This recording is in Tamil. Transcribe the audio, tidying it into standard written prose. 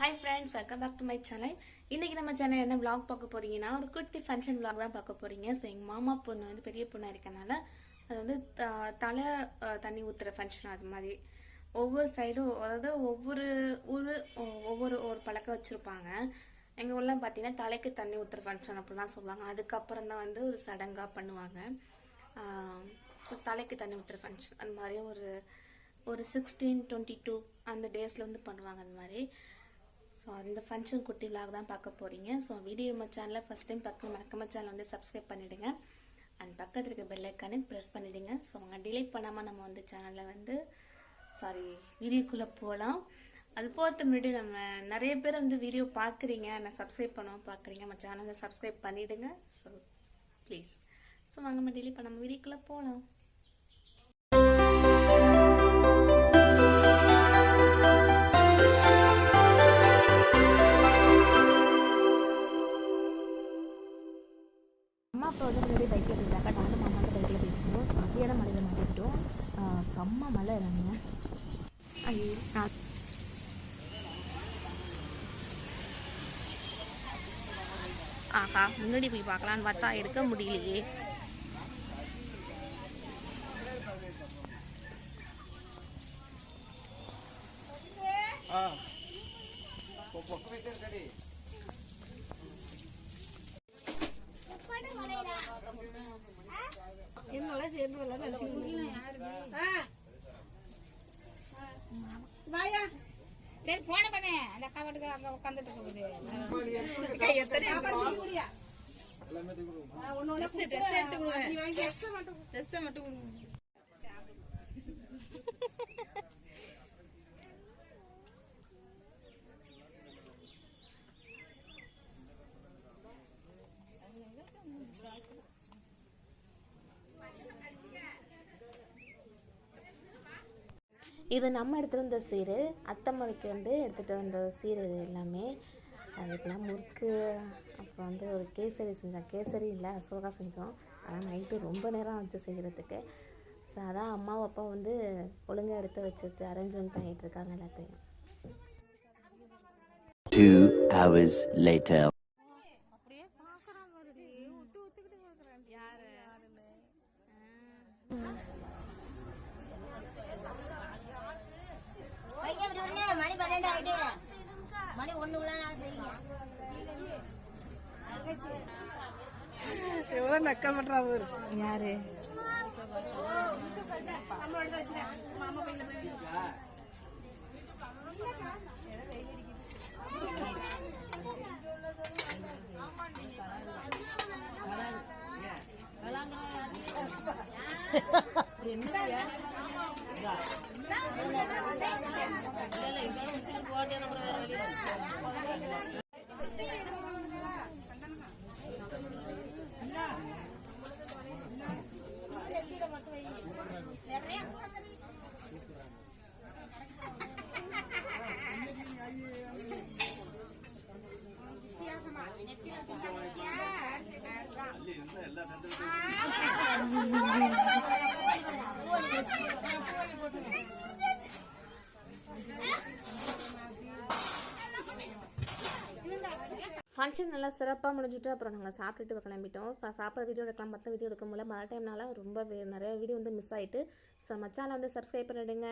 Hi friends, welcome back to my channel. இன்னைக்கு நம்ம சேனல் என்ன vlog பார்க்க போறீங்கன்னா ஒரு குட்டி ஃபங்க்ஷன் vlog தான் பார்க்க போறீங்க. சோ எங்க மாமா பொண்ணு வந்து பெரிய பொண்ணா இருக்கனால அது வந்து தலை தண்ணி ஊத்துற ஃபங்க்ஷன் அது மாதிரி ஒவ்வொரு சைடும் அதாவது ஒவ்வொரு பழக்கம் வச்சிருப்பாங்க. எங்க ஊர்ல பாத்தீங்கன்னா தலைக்கு தண்ணி ஊத்துற ஃபங்க்ஷன் அப்படிலாம் சொல்லுவாங்க. அதுக்கப்புறம் தான் வந்து ஒரு சடங்கா பண்ணுவாங்க. ஸோ தலைக்கு தண்ணி ஊத்துற ஃபங்க்ஷன் அந்த மாதிரி ஒரு 16-22 அந்த டேஸ்ல வந்து பண்ணுவாங்க அந்த மாதிரி. ஸோ அந்த ஃபங்க்ஷன் குட்டி விலாக் தான் பார்க்க போகிறீங்க. ஸோ வீடியோ நம்ம சேனலில் ஃபஸ்ட் டைம் மறக்காம சேனல் வந்து சப்ஸ்கிரைப் பண்ணிவிடுங்க அண்ட் பக்கத்தில் இருக்க பெல் ஐக்கானே ப்ரெஸ் பண்ணிவிடுங்க. ஸோ அவங்க டிலேட் பண்ணாமல் நம்ம வந்து சேனலில் வந்து வீடியோக்குள்ளே போகலாம். அது போகிறது முன்னாடி நம்ம நிறைய பேர் வந்து வீடியோ பார்க்குறீங்க, நான் சப்ஸ்கிரைப் பண்ணாமல் பார்க்குறீங்க, நம்ம சேனலை சப்ஸ்கிரைப் பண்ணிவிடுங்க. So please. ஸோ வாங்க நம்ம டிலேட் பண்ணாமல் வீடியோக்குள்ளே போகலாம். அம்மா அப்பா வந்து முன்னாடி பைக்கில் போயிட்டாங்க, நானும் மாமா வந்து பைக்கில் போயிட்டோம். சரியான மலையில் மாட்டிக்கிட்டோம். செம்ம மலை இல்லைங்க. ஐயோ ஆஹா, முன்னாடி போய் பார்க்கலான்னு பார்த்தா எடுக்க முடியலையே. என்னோட சேர்ந்து சரி போன பண்ணே அந்த அக்கா வீட்டுக்கு அங்கே உட்காந்துட்டு இருக்குது. ட்ரெஸ்ஸை மட்டும் இது நம்ம எடுத்துகிட்டு வந்த சீரு, அத்தம்மாவுக்கு வந்து எடுத்துகிட்டு வந்த சீரு. இது எல்லாமே அதுக்கெல்லாம் முறுக்கு, அப்புறம் வந்து ஒரு கேசரி செஞ்சோம். கேசரி இல்லை, அசோகா செஞ்சோம். ஆனால் நைட்டு ரொம்ப நேரம் வச்சு செய்கிறதுக்கு. ஸோ அதான் அம்மாவும் அப்பா வந்து ஒழுங்காக எடுத்து வச்சுட்டு அரேஞ்ச்மெண்ட் பண்ணிகிட்டு இருக்காங்க எல்லாத்தையும். 2 hours later. மணி 1 எவ்வளோ நக்கல் பண்றாங்க யாரு ஃபங்க்ஷன் நல்லா சிறப்பாக முடிஞ்சுட்டு அப்புறம் நாங்கள் சாப்பிட்டுட்டு கிளம்பிட்டோம். சாப்பிட்ற வீடியோ எடுக்கலாம், மற்ற வீடியோ எடுக்க முடியல. மழை டைம்னால ரொம்ப நிறைய வீடியோ வந்து மிஸ் ஆகிட்டு. ஸோ நம்ம சேனலை வந்து சப்ஸ்கிரைப் பண்ணிவிடுங்க.